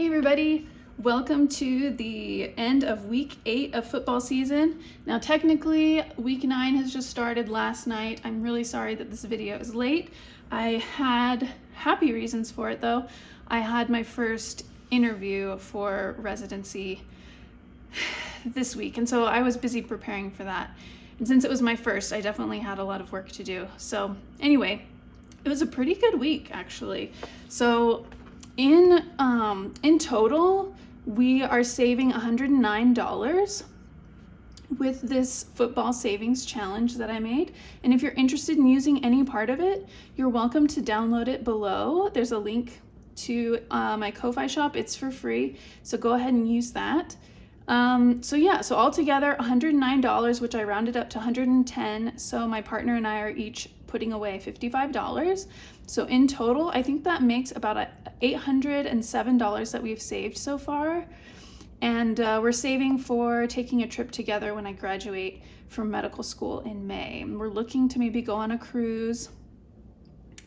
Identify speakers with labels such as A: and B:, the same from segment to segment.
A: Hey everybody, welcome to the end of week 8 of football season. Now technically week 9 has just started last night. I'm really sorry that this video is late. I had happy reasons for it though. I had my first interview for residency this week, and so I was busy preparing for that. And since it was my first, I definitely had a lot of work to do. So anyway, it was a pretty good week actually. So in total, we are saving $109 with this football savings challenge that I made. And if you're interested in using any part of it, you're welcome to download it below. There's a link to my Ko-Fi shop. It's for free, so go ahead and use that. So altogether $109, which I rounded up to 110. So my partner and I are each putting away $55. So in total, I think that makes about $807 that we've saved so far. And we're saving for taking a trip together when I graduate from medical school in May. We're looking to maybe go on a cruise.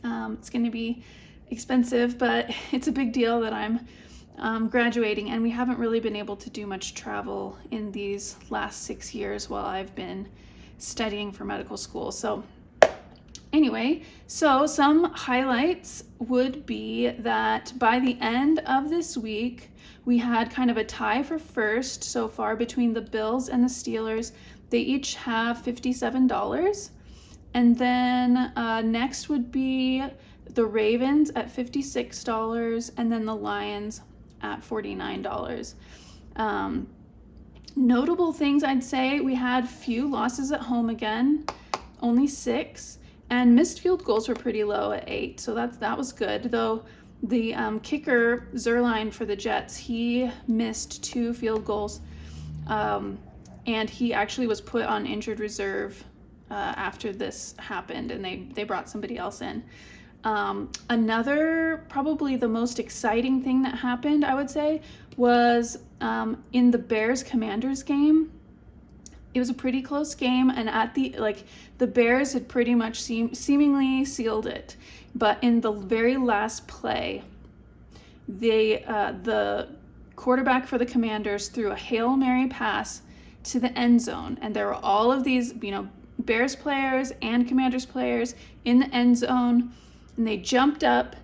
A: It's going to be expensive, but it's a big deal that I'm graduating, and we haven't really been able to do much travel in these last 6 years while I've been studying for medical school. So anyway, so some highlights would be that by the end of this week, we had kind of a tie for first so far between the Bills and the Steelers. They each have $57. And then next would be the Ravens at $56, and then the Lions at $49. Notable things, I'd say we had few losses at home again, only 6, and missed field goals were pretty low at 8, so that was good. Though the kicker Zerline for the Jets, he missed 2 field goals, and he actually was put on injured reserve after this happened, and they brought somebody else in. Another, probably the most exciting thing that happened, I would say, was in the Bears-Commanders game. It was a pretty close game, and at the Bears had pretty much seemingly sealed it. But in the very last play, the quarterback for the Commanders threw a Hail Mary pass to the end zone, and there were all of these, Bears players and Commanders players in the end zone. And they jumped up,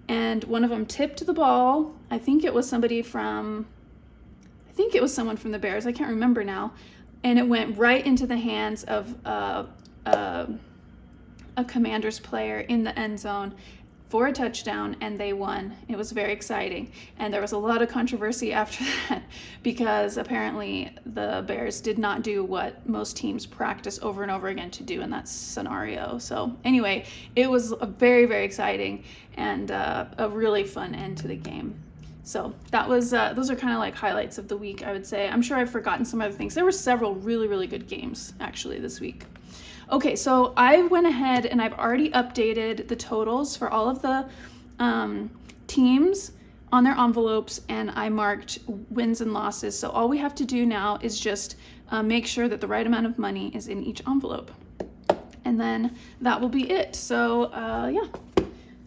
A: and one of them tipped the ball. I think it was someone from the Bears. I can't remember now. And it went right into the hands of a Commanders player in the end zone for a touchdown, and they won. It was very exciting. And there was a lot of controversy after that because apparently the Bears did not do what most teams practice over and over again to do in that scenario. So anyway, it was a very, very exciting and a really fun end to the game. So that was those are kind of like highlights of the week, I would say. I'm sure I've forgotten some other things. There were several really, really good games actually this week. Okay, so I went ahead and I've already updated the totals for all of the teams on their envelopes, and I marked wins and losses. So all we have to do now is just make sure that the right amount of money is in each envelope. And then that will be it. So yeah,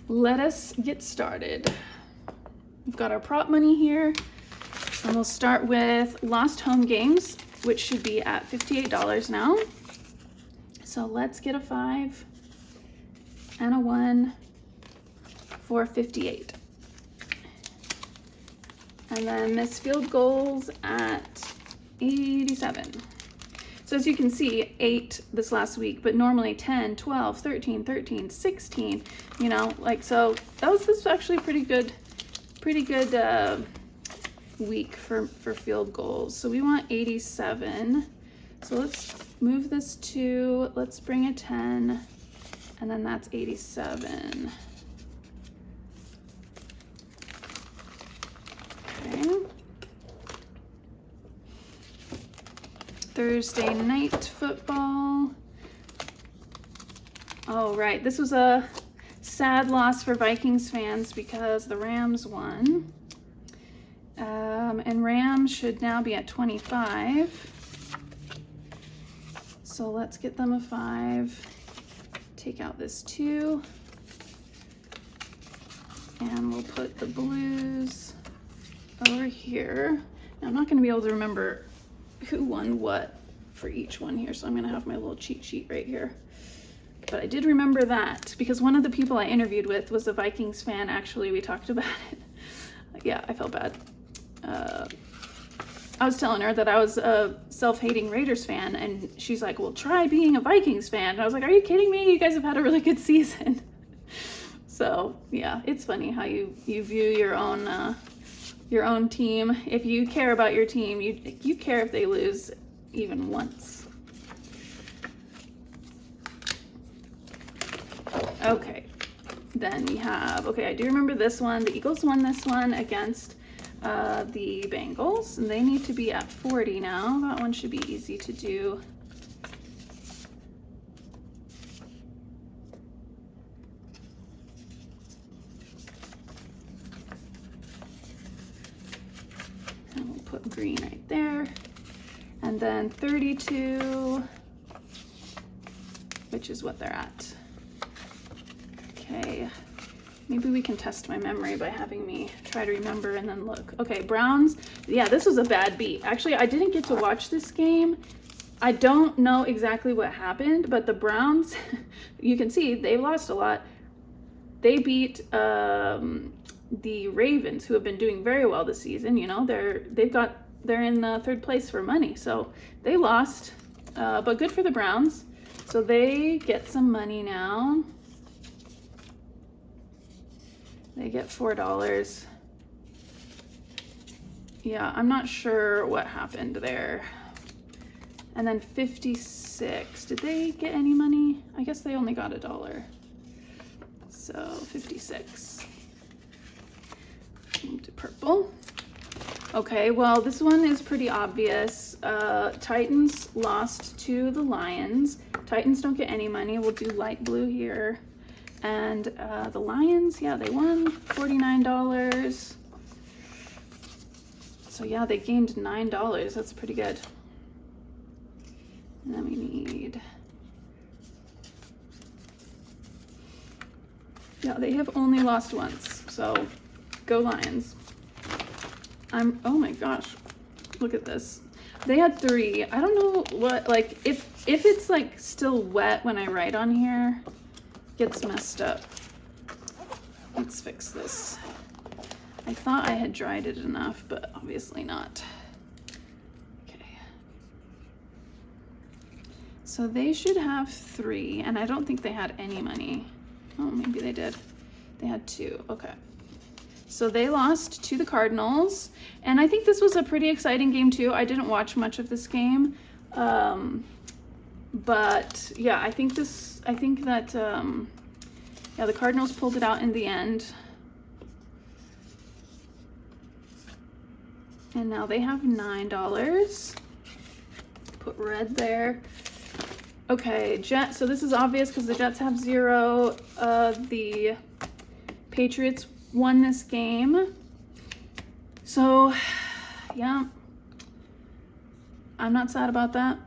A: let us get started. We've got our prop money here, and we'll start with lost home games, which should be at $58 now. So let's get a 5 and a 1 for 58. And then missed field goals at 87. So as you can see, 8 this last week, but normally 10, 12, 13, 16, so this was actually pretty good week for field goals. So we want 87. So let's move this to, let's bring a 10, and then that's 87. Okay. Thursday night football. Oh, right. This was a sad loss for Vikings fans because the Rams won. And Rams should now be at 25. So let's get them a 5. Take out this 2. And we'll put the Blues here. Now, I'm not going to be able to remember who won what for each one here, so I'm going to have my little cheat sheet right here. But I did remember that because one of the people I interviewed with was a Vikings fan. Actually, we talked about it. Yeah, I felt bad. I was telling her that I was a self-hating Raiders fan, and she's like, well, try being a Vikings fan. And I was like, are you kidding me? You guys have had a really good season. So yeah, it's funny how you view your own team. If you care about your team, you care if they lose even once. Okay, then we have, okay, I do remember this one. The Eagles won this one against the Bengals, and they need to be at 40 now. That one should be easy to do. And we'll put green right there. And then 32, which is what they're at. Okay. Maybe we can test my memory by having me try to remember and then look. Okay, Browns. Yeah, this was a bad beat. Actually, I didn't get to watch this game. I don't know exactly what happened, but the Browns, you can see they lost a lot. They beat the Ravens, who have been doing very well this season. You know, they're in third place for money, so they lost, but good for the Browns. So they get some money now. They get $4. Yeah, I'm not sure what happened there. And then 56. Did they get any money? I guess they only got $1. So 56. Into purple. Okay, well, this one is pretty obvious. Titans lost to the Lions. Titans don't get any money. We'll do light blue here. And the Lions, yeah, they won $49. So yeah, they gained $9. That's pretty good. And then we need, yeah, they have only lost once. So go Lions. Oh my gosh, look at this. They had 3. I don't know what, like, if it's like still wet when I write on here, gets messed up. Let's fix this. I thought I had dried it enough, but obviously not. Okay. So they should have 3, and I don't think they had any money. Oh, maybe they did. They had 2. Okay. So they lost to the Cardinals, and I think this was a pretty exciting game too. I didn't watch much of this game, but yeah, I think that yeah, the Cardinals pulled it out in the end. And now they have $9. Put red there. Okay, Jets. So this is obvious because the Jets have 0. The Patriots won this game. So, yeah. I'm not sad about that.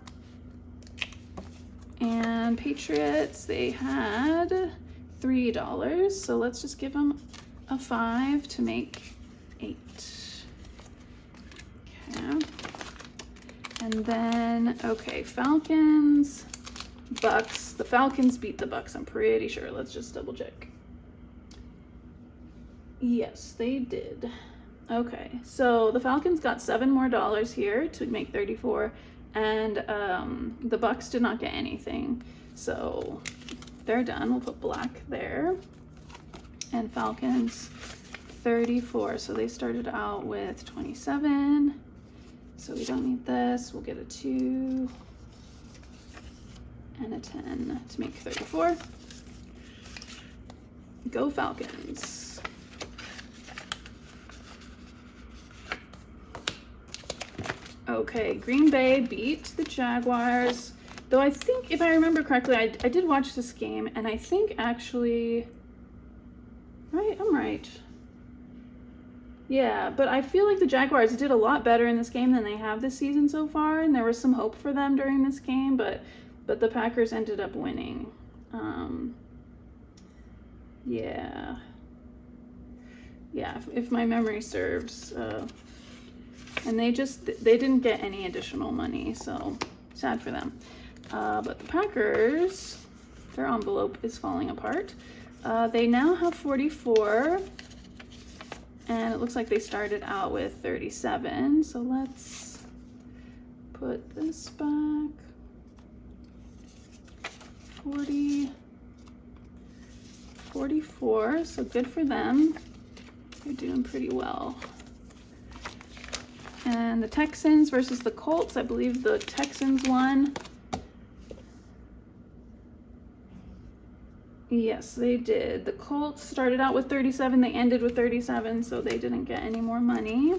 A: And Patriots, they had $3. So let's just give them a 5 to make 8. Okay. And then, okay, Falcons, Bucks. The Falcons beat the Bucks, I'm pretty sure. Let's just double check. Yes, they did. Okay, so the Falcons got $7 more here to make 34, and the Bucks did not get anything. So they're done. We'll put black there. And Falcons 34. So they started out with 27. So we don't need this. We'll get a 2 and a 10 to make 34. Go Falcons. Okay, Green Bay beat the Jaguars. Though I think, if I remember correctly, I did watch this game, and I think actually, right, I'm right. Yeah, but I feel like the Jaguars did a lot better in this game than they have this season so far, and there was some hope for them during this game, but the Packers ended up winning. Yeah. Yeah, if my memory serves, And they didn't get any additional money, so sad for them. But the Packers, their envelope is falling apart. They now have 44, and it looks like they started out with 37. So let's put this back. 40, 44, so good for them. They're doing pretty well. And the Texans versus the Colts, I believe the Texans won. Yes, they did. The Colts started out with 37, they ended with 37, so they didn't get any more money.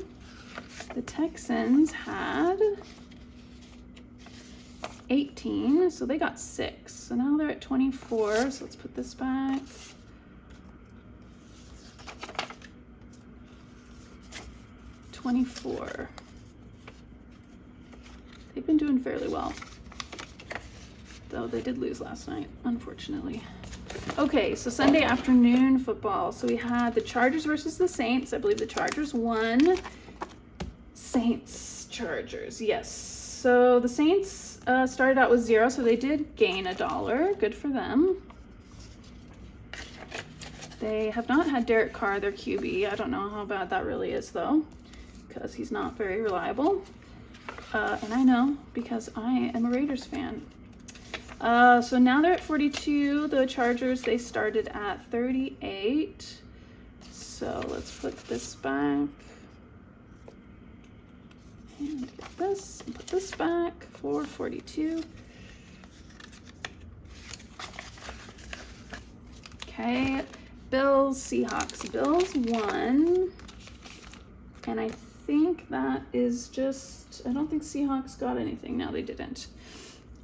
A: The Texans had 18, so they got 6. So now they're at 24, so let's put this back. $24. They've been doing fairly well, though they did lose last night, unfortunately. Okay, so Sunday afternoon football. So we had the Chargers versus the Saints. I believe the Chargers won. Saints, Chargers, yes. So the Saints started out with 0, so they did gain $1. Good for them. They have not had Derek Carr, their QB. I don't know how bad that really is, though, because he's not very reliable. And I know because I am a Raiders fan. So now they're at 42. The Chargers, they started at 38. So let's put this back. And get this, and put this back for 42. Okay, Bills, Seahawks. Bills won. And I think that is just, I don't think Seahawks got anything. No, they didn't.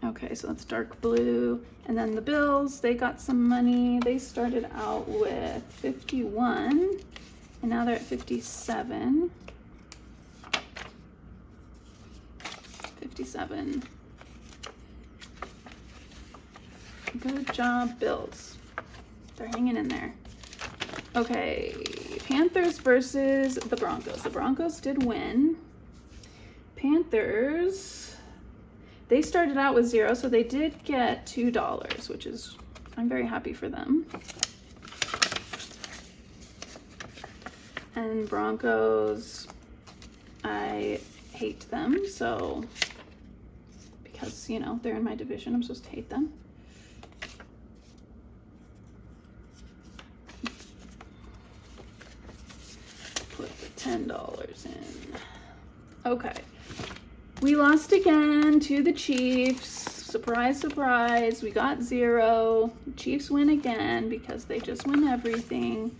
A: Okay, so that's dark blue. And then the Bills, they got some money. They started out with 51, and now they're at 57. 57. Good job, Bills. They're hanging in there. Okay, Panthers versus the Broncos. The Broncos did win. Panthers, they started out with 0, so they did get $2, which is, I'm very happy for them. And Broncos, I hate them, so, because, you know, they're in my division, I'm supposed to hate them. Put the $10 in. Okay. We lost again to the Chiefs. Surprise, surprise. We got 0. The Chiefs win again because they just win everything.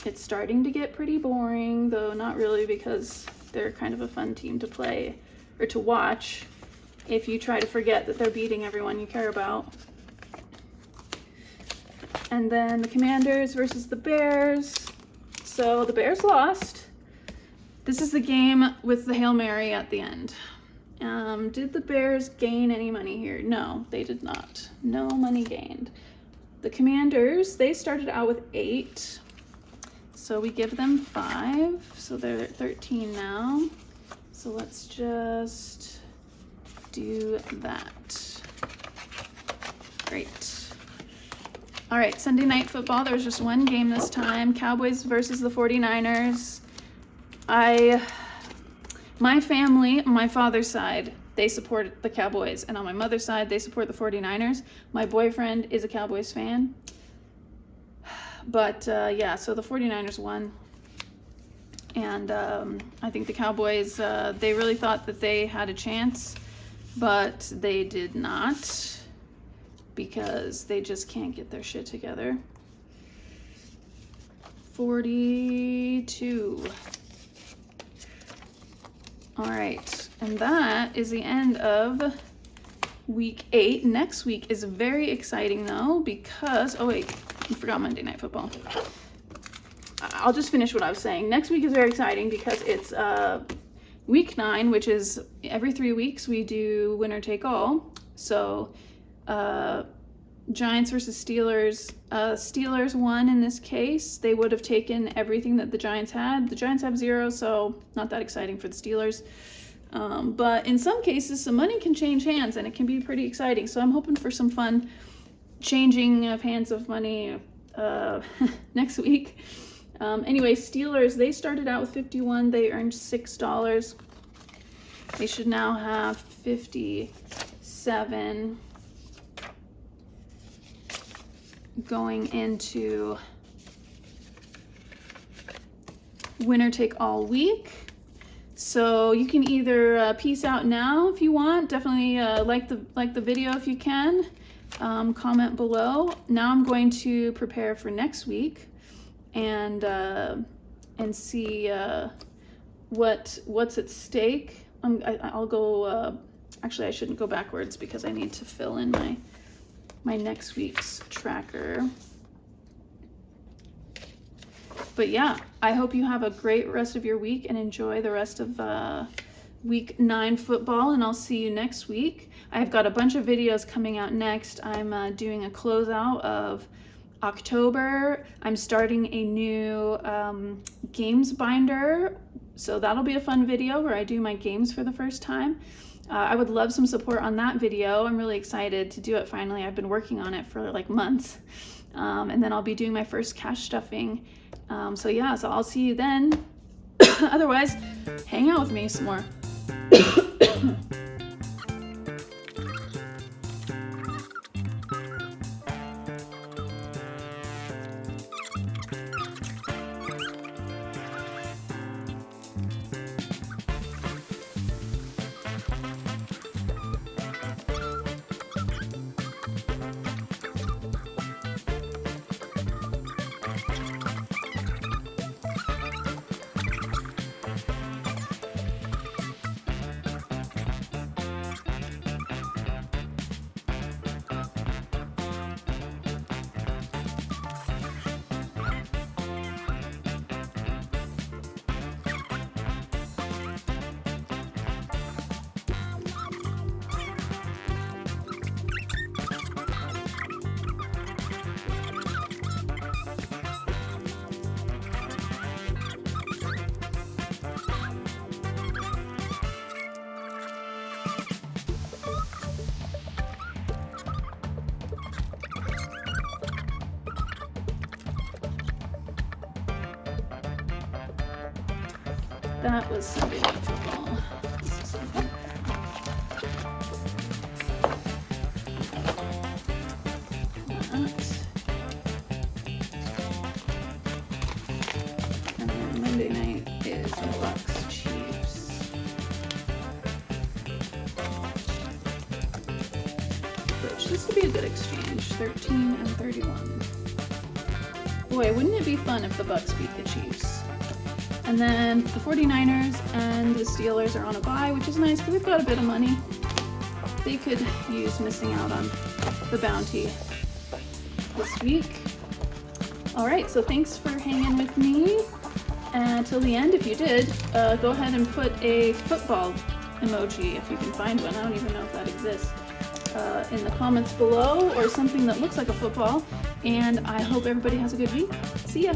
A: It's starting to get pretty boring, though not really, because they're kind of a fun team to play or to watch if you try to forget that they're beating everyone you care about. And then the Commanders versus the Bears. So the Bears lost. This is the game with the Hail Mary at the end. Did the Bears gain any money here? No, they did not. No money gained. The Commanders, they started out with 8. So we give them 5. So they're at 13 now. So let's just do that. Great. All right, Sunday night football. There was just one game this time. Cowboys versus the 49ers. My family, on my father's side, they support the Cowboys, and on my mother's side, they support the 49ers. My boyfriend is a Cowboys fan. But yeah, so the 49ers won. And I think the Cowboys, they really thought that they had a chance, but they did not, because they just can't get their shit together. 42. All right, and that is the end of week 8. Next week is very exciting, though, because, oh wait, I forgot Monday Night Football. I'll just finish what I was saying. Next week is very exciting because it's week 9, which is every 3 weeks we do winner take all. So Giants versus Steelers. Steelers won in this case. They would have taken everything that the Giants had. The Giants have 0, so not that exciting for the Steelers. But in some cases, some money can change hands, and it can be pretty exciting. So I'm hoping for some fun changing of hands of money next week. Anyway, Steelers, they started out with 51. They earned $6. They should now have 57 going into winner take all week. So you can either peace out now if you want. Definitely like the video if you can. Comment below. Now I'm going to prepare for next week and see what's at stake. I'll go. Actually, I shouldn't go backwards because I need to fill in my next week's tracker. But yeah, I hope you have a great rest of your week and enjoy the rest of week 9 football, and I'll see you next week. I've got a bunch of videos coming out next. I'm doing a closeout of October. I'm starting a new games binder, so that'll be a fun video where I do my games for the first time. I would love some support on that video. I'm really excited to do it finally. I've been working on it for like months. And then I'll be doing my first cash stuffing. So yeah, so I'll see you then. Otherwise, hang out with me some more. That was Sunday Night Football. And then Monday night is the Bucks Chiefs. Which this will be a good exchange. 13 and 31. Boy, wouldn't it be fun if the Bucks beat the Chiefs? And then the 49ers and the Steelers are on a bye, which is nice because they've got a bit of money. They could use missing out on the bounty this week. All right, so thanks for hanging with me till the end. If you did, go ahead and put a football emoji if you can find one. I don't even know if that exists. In the comments below, or something that looks like a football. And I hope everybody has a good week. See ya.